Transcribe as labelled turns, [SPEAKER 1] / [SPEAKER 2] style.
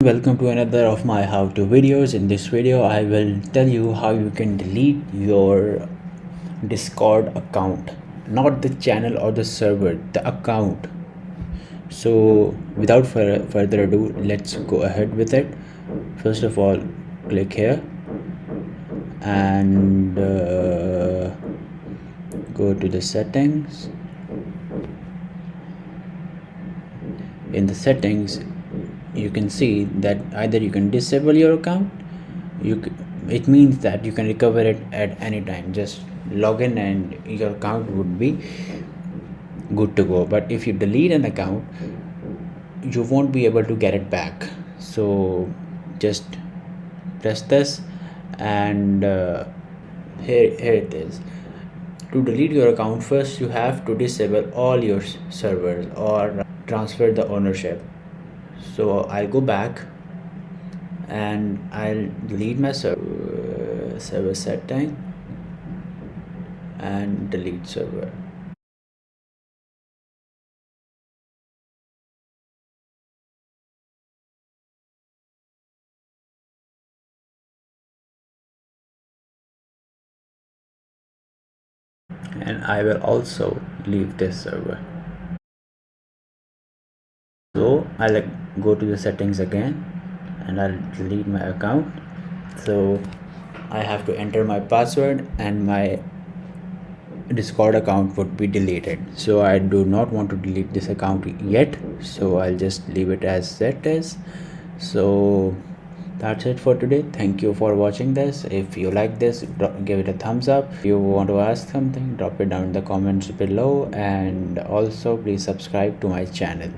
[SPEAKER 1] Welcome to another of my how-to videos. In this video I will tell you how you can delete your Discord account, not the channel or the server, the account. So without further ado, let's go ahead with it. First of all, click here and go to the settings. In the settings you can see that either you can disable your account, it means that you can recover it at any time. Just log in and your account would be good to go. But if you delete an account, you won't be able to get it back. So just press this and here it is. To delete your account, first you have to disable all your servers or transfer the ownership. So I'll go back and I'll delete my server setting and delete server. And I will also leave this server. So I'll go to the settings again and I'll delete my account. So I have to enter my password and my Discord account would be deleted. So I do not want to delete this account yet, so I'll just leave it as it is. So that's it for today. Thank you for watching this. If you like this, give it a thumbs up. If you want to ask something, drop it down in the comments below, and also please subscribe to my channel.